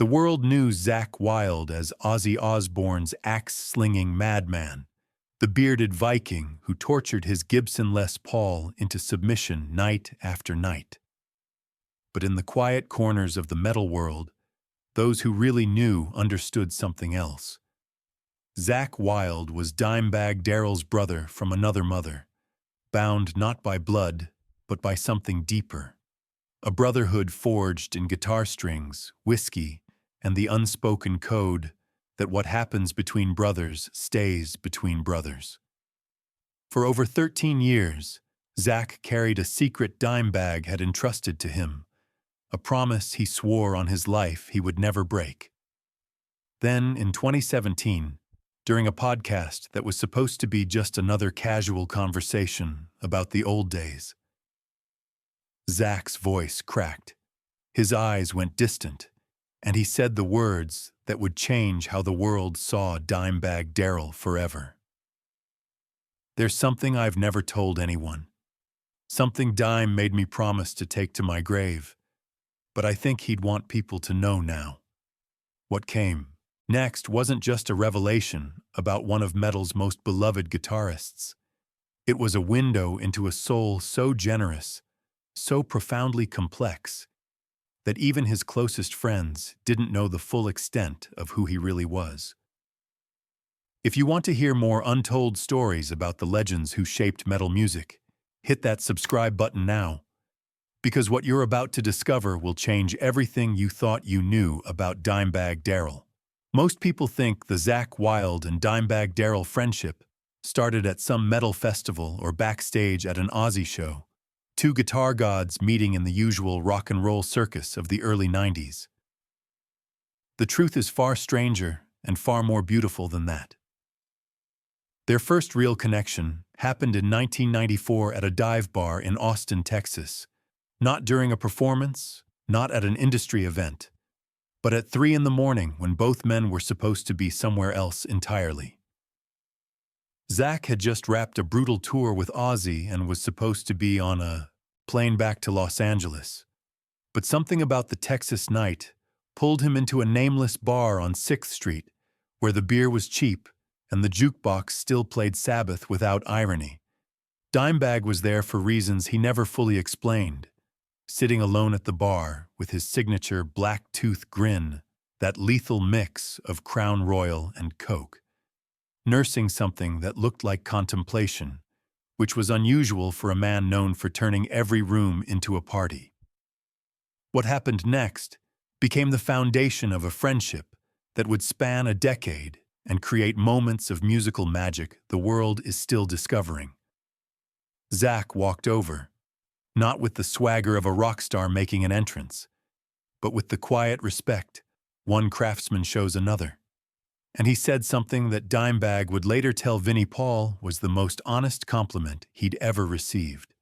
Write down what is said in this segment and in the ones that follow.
The world knew Zakk Wylde as Ozzy Osbourne's axe-slinging madman, the bearded Viking who tortured his Gibson Les Paul into submission night after night. But in the quiet corners of the metal world, those who really knew understood something else. Zakk Wylde was Dimebag Darrell's brother from another mother, bound not by blood, but by something deeper. A brotherhood forged in guitar strings, whiskey, and the unspoken code that what happens between brothers stays between brothers. For over 13 years, Zakk carried a secret Dimebag had entrusted to him, a promise he swore on his life he would never break. Then, in 2017, during a podcast that was supposed to be just another casual conversation about the old days, Zakk's voice cracked, his eyes went distant, and he said the words that would change how the world saw Dimebag Darrell forever. "There's something I've never told anyone. Something Dime made me promise to take to my grave, but I think he'd want people to know now." What came next wasn't just a revelation about one of metal's most beloved guitarists. It was a window into a soul so generous, so profoundly complex, that even his closest friends didn't know the full extent of who he really was. If you want to hear more untold stories about the legends who shaped metal music, hit that subscribe button now, because what you're about to discover will change everything you thought you knew about Dimebag Darrell. Most people think the Zakk Wylde and Dimebag Darrell friendship started at some metal festival or backstage at an Ozzy show, two guitar gods meeting in the usual rock and roll circus of the early 90s. The truth is far stranger and far more beautiful than that. Their first real connection happened in 1994 at a dive bar in Austin, Texas, not during a performance, not at an industry event, but at 3 in the morning when both men were supposed to be somewhere else entirely. Zakk had just wrapped a brutal tour with Ozzy and was supposed to be on a plane back to Los Angeles. But something about the Texas night pulled him into a nameless bar on 6th Street, where the beer was cheap and the jukebox still played Sabbath without irony. Dimebag was there for reasons he never fully explained, sitting alone at the bar with his signature black-tooth grin, that lethal mix of Crown Royal and Coke, nursing something that looked like contemplation, which was unusual for a man known for turning every room into a party. What happened next became the foundation of a friendship that would span a decade and create moments of musical magic the world is still discovering. Zakk walked over, not with the swagger of a rock star making an entrance, but with the quiet respect one craftsman shows another. And he said something that Dimebag would later tell Vinnie Paul was the most honest compliment he'd ever received.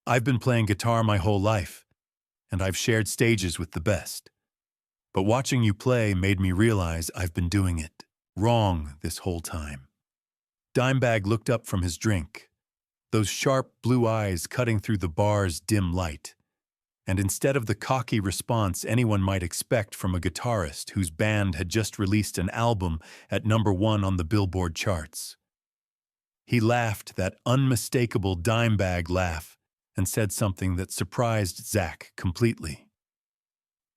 "I've been playing guitar my whole life, and I've shared stages with the best. But watching you play made me realize I've been doing it wrong this whole time." Dimebag looked up from his drink, those sharp blue eyes cutting through the bar's dim light, and instead of the cocky response anyone might expect from a guitarist whose band had just released an album at #1 on the Billboard charts, he laughed that unmistakable Dimebag laugh and said something that surprised Zakk completely.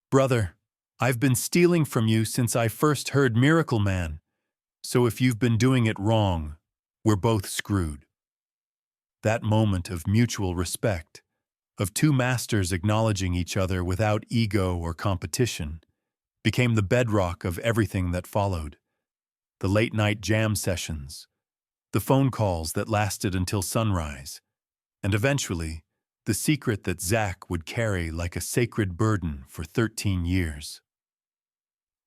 "Brother, I've been stealing from you since I first heard Miracle Man, so if you've been doing it wrong, we're both screwed." That moment of mutual respect, of two masters acknowledging each other without ego or competition, became the bedrock of everything that followed. The late-night jam sessions, the phone calls that lasted until sunrise, and eventually, the secret that Zakk would carry like a sacred burden for 13 years.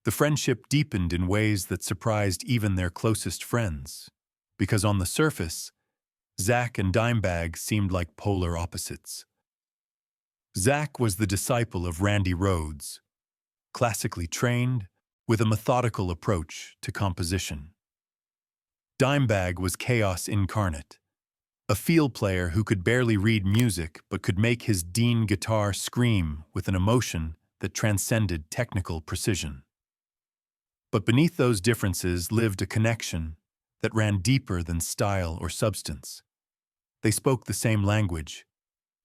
The friendship deepened in ways that surprised even their closest friends, because on the surface, Zakk and Dimebag seemed like polar opposites. Zakk was the disciple of Randy Rhoads, classically trained, with a methodical approach to composition. Dimebag was chaos incarnate, a field player who could barely read music but could make his Dean guitar scream with an emotion that transcended technical precision. But beneath those differences lived a connection that ran deeper than style or substance. They spoke the same language,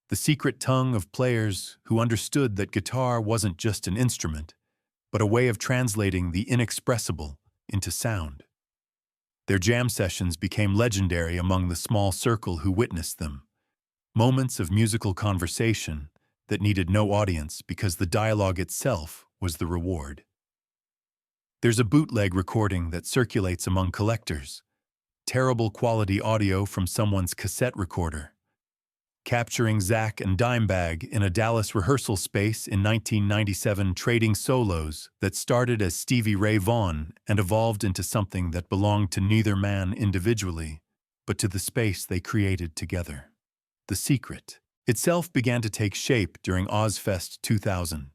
the secret tongue of players who understood that guitar wasn't just an instrument, but a way of translating the inexpressible into sound. Their jam sessions became legendary among the small circle who witnessed them, moments of musical conversation that needed no audience because the dialogue itself was the reward. There's a bootleg recording that circulates among collectors, terrible quality audio from someone's cassette recorder, capturing Zakk and Dimebag in a Dallas rehearsal space in 1997, trading solos that started as Stevie Ray Vaughan and evolved into something that belonged to neither man individually, but to the space they created together. The Secret itself began to take shape during Ozzfest 2000,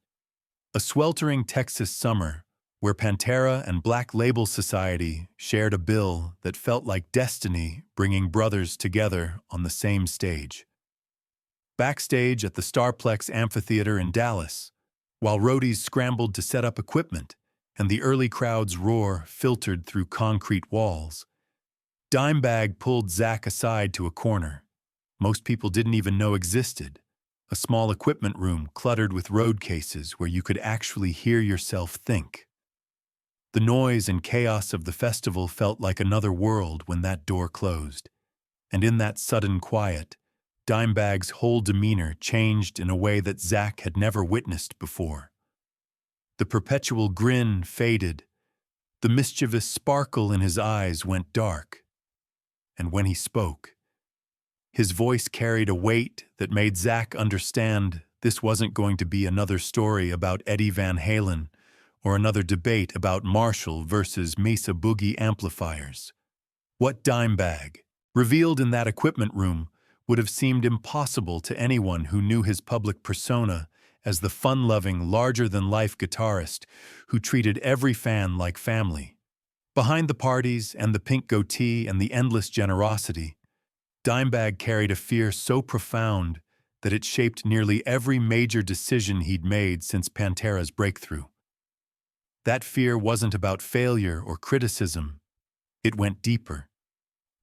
a sweltering Texas summer where Pantera and Black Label Society shared a bill that felt like destiny bringing brothers together on the same stage. Backstage at the Starplex Amphitheater in Dallas, while roadies scrambled to set up equipment and the early crowd's roar filtered through concrete walls, Dimebag pulled Zakk aside to a corner most people didn't even know existed, a small equipment room cluttered with road cases where you could actually hear yourself think. The noise and chaos of the festival felt like another world when that door closed, and in that sudden quiet, Dimebag's whole demeanor changed in a way that Zakk had never witnessed before. The perpetual grin faded, the mischievous sparkle in his eyes went dark, and when he spoke, his voice carried a weight that made Zakk understand this wasn't going to be another story about Eddie Van Halen or another debate about Marshall versus Mesa Boogie amplifiers. What Dimebag revealed in that equipment room would have seemed impossible to anyone who knew his public persona as the fun-loving, larger-than-life guitarist who treated every fan like family. Behind the parties and the pink goatee and the endless generosity, Dimebag carried a fear so profound that it shaped nearly every major decision he'd made since Pantera's breakthrough. That fear wasn't about failure or criticism. It went deeper,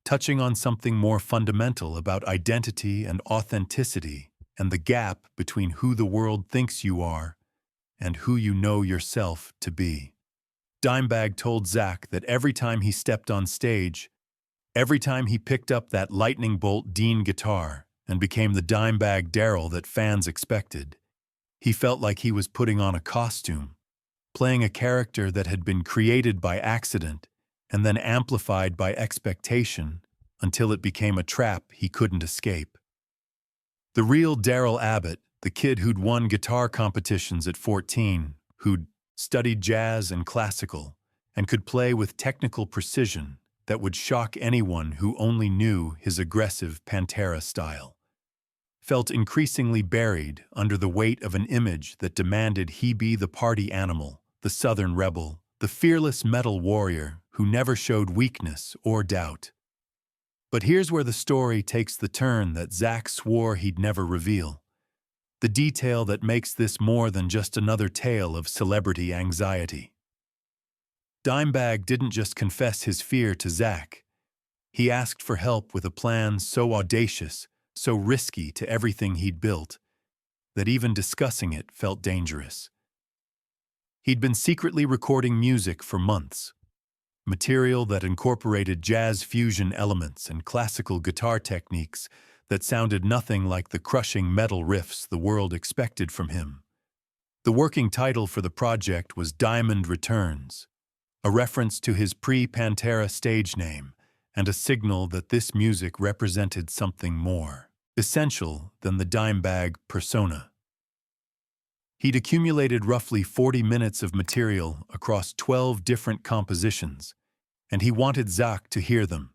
touching on something more fundamental about identity and authenticity and the gap between who the world thinks you are and who you know yourself to be. Dimebag told Zakk that every time he stepped on stage, every time he picked up that lightning bolt Dean guitar and became the Dimebag Darrell that fans expected, he felt like he was putting on a costume, playing a character that had been created by accident and then amplified by expectation until it became a trap he couldn't escape. The real Darrell Abbott, the kid who'd won guitar competitions at 14, who'd studied jazz and classical, and could play with technical precision that would shock anyone who only knew his aggressive Pantera style, felt increasingly buried under the weight of an image that demanded he be the party animal, the Southern rebel, the fearless metal warrior who never showed weakness or doubt. But here's where the story takes the turn that Zakk swore he'd never reveal, the detail that makes this more than just another tale of celebrity anxiety. Dimebag didn't just confess his fear to Zakk. He asked for help with a plan so audacious, so risky to everything he'd built, that even discussing it felt dangerous. He'd been secretly recording music for months, material that incorporated jazz fusion elements and classical guitar techniques that sounded nothing like the crushing metal riffs the world expected from him. The working title for the project was Diamond Returns, a reference to his pre-Pantera stage name and a signal that this music represented something more essential than the Dimebag persona. He'd accumulated roughly 40 minutes of material across 12 different compositions, and he wanted Zakk to hear them,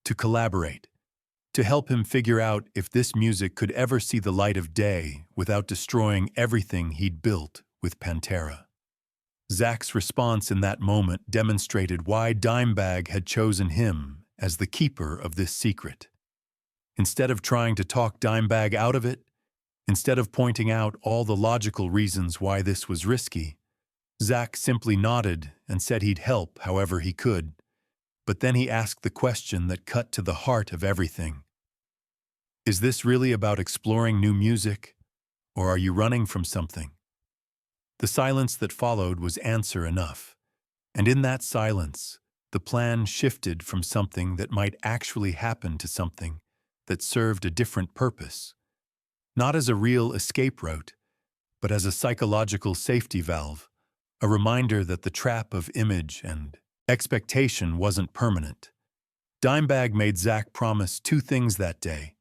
to collaborate, to help him figure out if this music could ever see the light of day without destroying everything he'd built with Pantera. Zakk's response in that moment demonstrated why Dimebag had chosen him as the keeper of this secret. Instead of trying to talk Dimebag out of it, Instead of pointing out all the logical reasons why this was risky, Zakk simply nodded and said he'd help however he could. But then he asked the question that cut to the heart of everything. Is this really about exploring new music, or are you running from something? The silence that followed was answer enough, and in that silence, the plan shifted from something that might actually happen to something that served a different purpose, not as a real escape route, but as a psychological safety valve, a reminder that the trap of image and expectation wasn't permanent. Dimebag made Zakk promise two things that day.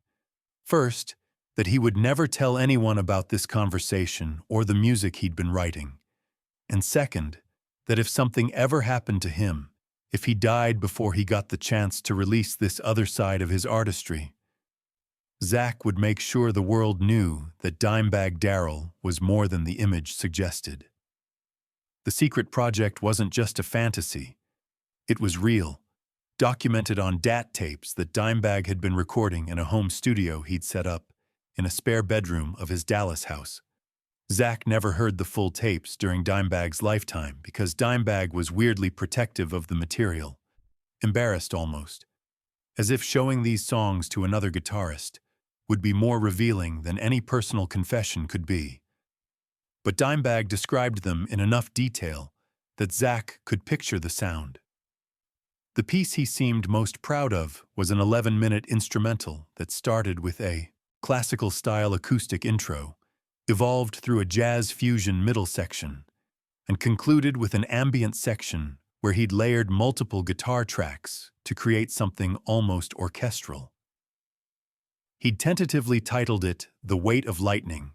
First, that he would never tell anyone about this conversation or the music he'd been writing. And second, that if something ever happened to him, if he died before he got the chance to release this other side of his artistry, Zakk would make sure the world knew that Dimebag Darrell was more than the image suggested. The secret project wasn't just a fantasy. It was real, documented on DAT tapes that Dimebag had been recording in a home studio he'd set up in a spare bedroom of his Dallas house. Zakk never heard the full tapes during Dimebag's lifetime because Dimebag was weirdly protective of the material, embarrassed almost, as if showing these songs to another guitarist would be more revealing than any personal confession could be. But Dimebag described them in enough detail that Zakk could picture the sound. The piece he seemed most proud of was an 11-minute instrumental that started with a classical-style acoustic intro, evolved through a jazz fusion middle section, and concluded with an ambient section where he'd layered multiple guitar tracks to create something almost orchestral. He'd tentatively titled it The Weight of Lightning,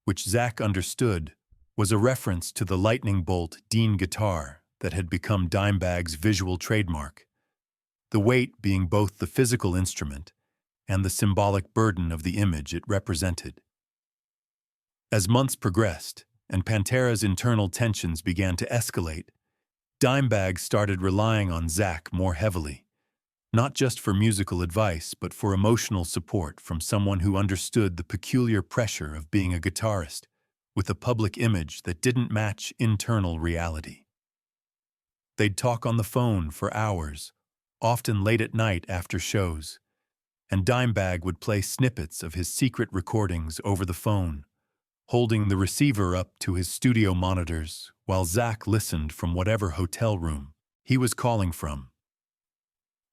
which Zakk understood was a reference to the lightning bolt Dean guitar that had become Dimebag's visual trademark, the weight being both the physical instrument and the symbolic burden of the image it represented. As months progressed and Pantera's internal tensions began to escalate, Dimebag started relying on Zakk more heavily, not just for musical advice but for emotional support from someone who understood the peculiar pressure of being a guitarist with a public image that didn't match internal reality. They'd talk on the phone for hours, often late at night after shows, and Dimebag would play snippets of his secret recordings over the phone, holding the receiver up to his studio monitors while Zakk listened from whatever hotel room he was calling from.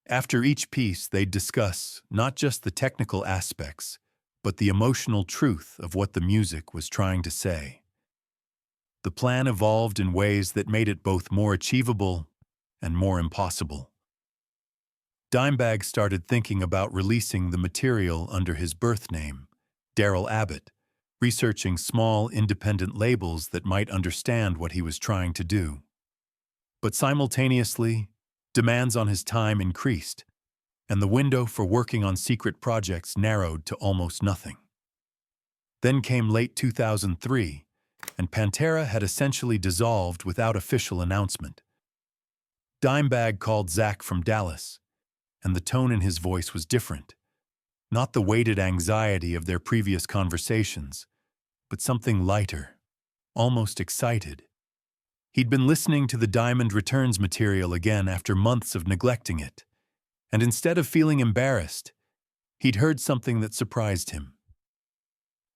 After each piece, they'd discuss not just the technical aspects, but the emotional truth of what the music was trying to say. The plan evolved in ways that made it both more achievable and more impossible. Dimebag started thinking about releasing the material under his birth name, Darrell Abbott, researching small, independent labels that might understand what he was trying to do. But simultaneously, demands on his time increased, and the window for working on secret projects narrowed to almost nothing. Then came late 2003, and Pantera had essentially dissolved without official announcement. Dimebag called Zakk from Dallas, and the tone in his voice was different. Not the weighted anxiety of their previous conversations, but something lighter, almost excited. He'd been listening to the Diamond Returns material again after months of neglecting it, and instead of feeling embarrassed, he'd heard something that surprised him.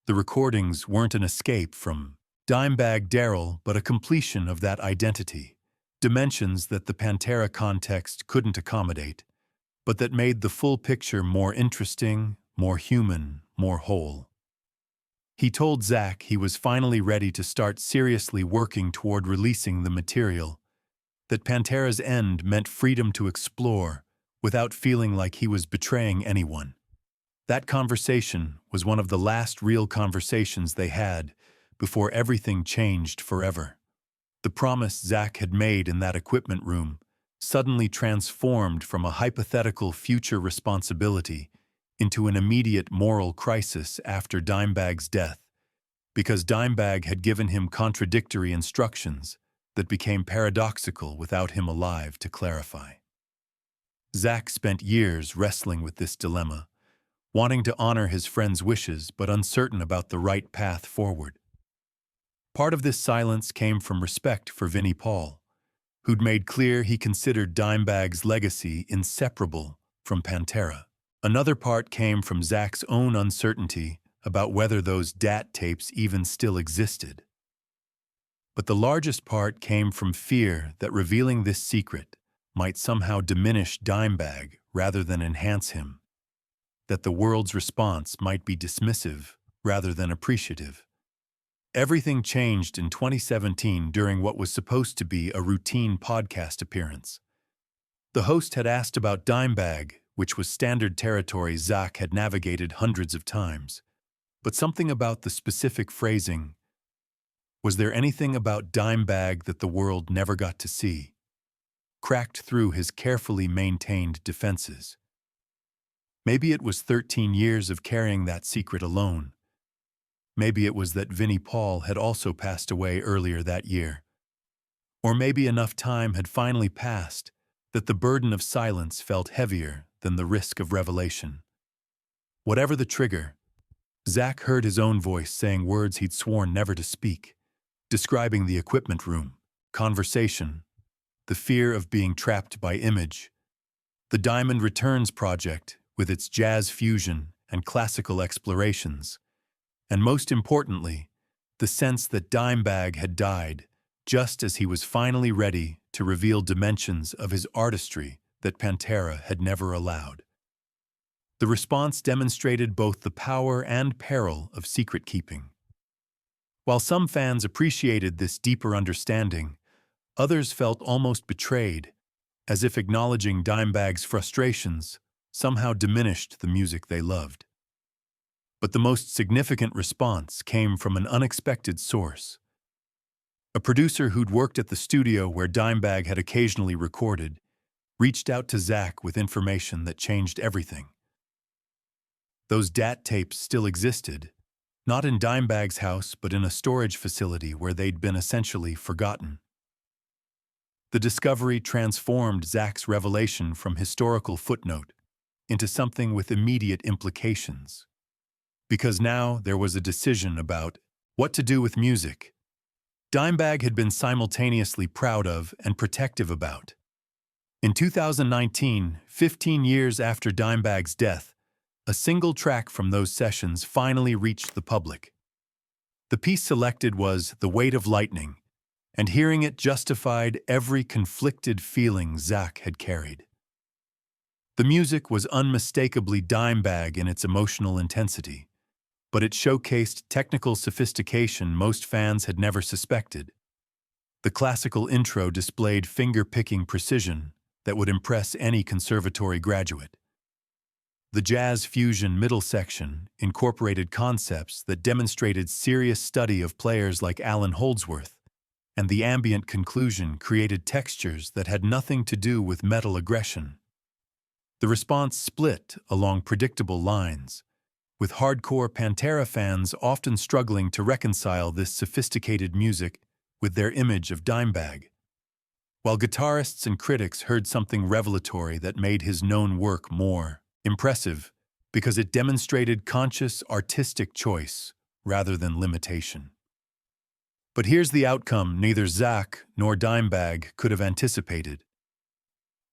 The recordings weren't an escape from Dimebag Darrell, but a completion of that identity, dimensions that the Pantera context couldn't accommodate, but that made the full picture more interesting, more human, more whole. He told Zakk he was finally ready to start seriously working toward releasing the material, that Pantera's end meant freedom to explore without feeling like he was betraying anyone. That conversation was one of the last real conversations they had before everything changed forever. The promise Zakk had made in that equipment room suddenly transformed from a hypothetical future responsibility into an immediate moral crisis after Dimebag's death, because Dimebag had given him contradictory instructions that became paradoxical without him alive to clarify. Zakk spent years wrestling with this dilemma, wanting to honor his friend's wishes but uncertain about the right path forward. Part of this silence came from respect for Vinnie Paul, who'd made clear he considered Dimebag's legacy inseparable from Pantera. Another part came from Zakk's own uncertainty about whether those DAT tapes even still existed. But the largest part came from fear that revealing this secret might somehow diminish Dimebag rather than enhance him, that the world's response might be dismissive rather than appreciative. Everything changed in 2017 during what was supposed to be a routine podcast appearance. The host had asked about Dimebag, which was standard territory Zakk had navigated hundreds of times. But something about the specific phrasing, was there anything about Dimebag that the world never got to see, cracked through his carefully maintained defenses. Maybe it was 13 years of carrying that secret alone. Maybe it was that Vinnie Paul had also passed away earlier that year. Or maybe enough time had finally passed that the burden of silence felt heavier than the risk of revelation. Whatever the trigger, Zakk heard his own voice saying words he'd sworn never to speak, describing the equipment room, conversation, the fear of being trapped by image, the Diamond Returns project with its jazz fusion and classical explorations, and most importantly, the sense that Dimebag had died just as he was finally ready to reveal dimensions of his artistry that Pantera had never allowed. The response demonstrated both the power and peril of secret-keeping. While some fans appreciated this deeper understanding, others felt almost betrayed, as if acknowledging Dimebag's frustrations somehow diminished the music they loved. But the most significant response came from an unexpected source. A producer who'd worked at the studio where Dimebag had occasionally recorded reached out to Zakk with information that changed everything. Those DAT tapes still existed, not in Dimebag's house but in a storage facility where they'd been essentially forgotten. The discovery transformed Zakk's revelation from historical footnote into something with immediate implications. Because now there was a decision about what to do with music Dimebag had been simultaneously proud of and protective about. In 2019, 15 years after Dimebag's death, a single track from those sessions finally reached the public. The piece selected was The Weight of Lightning, and hearing it justified every conflicted feeling Zakk had carried. The music was unmistakably Dimebag in its emotional intensity, but it showcased technical sophistication most fans had never suspected. The classical intro displayed finger-picking precision that would impress any conservatory graduate. The jazz fusion middle section incorporated concepts that demonstrated serious study of players like Allan Holdsworth, and the ambient conclusion created textures that had nothing to do with metal aggression. The response split along predictable lines, with hardcore Pantera fans often struggling to reconcile this sophisticated music with their image of Dimebag, while guitarists and critics heard something revelatory that made his known work more impressive because it demonstrated conscious artistic choice rather than limitation. But here's the outcome neither Zakk nor Dimebag could have anticipated.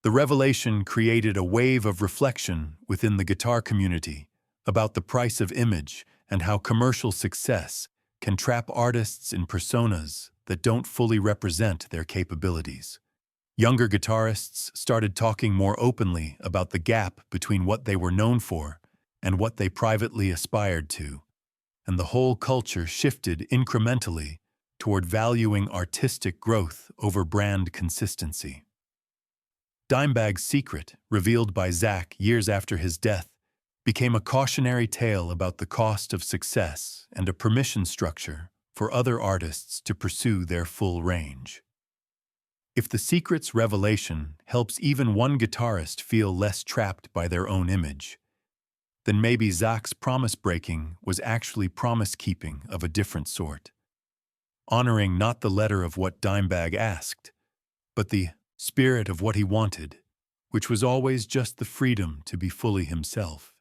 The revelation created a wave of reflection within the guitar community about the price of image and how commercial success can trap artists in personas that don't fully represent their capabilities. Younger guitarists started talking more openly about the gap between what they were known for and what they privately aspired to, and the whole culture shifted incrementally toward valuing artistic growth over brand consistency. Dimebag's secret, revealed by Zakk years after his death, became a cautionary tale about the cost of success and a permission structure for other artists to pursue their full range. If the secret's revelation helps even one guitarist feel less trapped by their own image, then maybe Zakk's promise-breaking was actually promise-keeping of a different sort, honoring not the letter of what Dimebag asked, but the spirit of what he wanted, which was always just the freedom to be fully himself.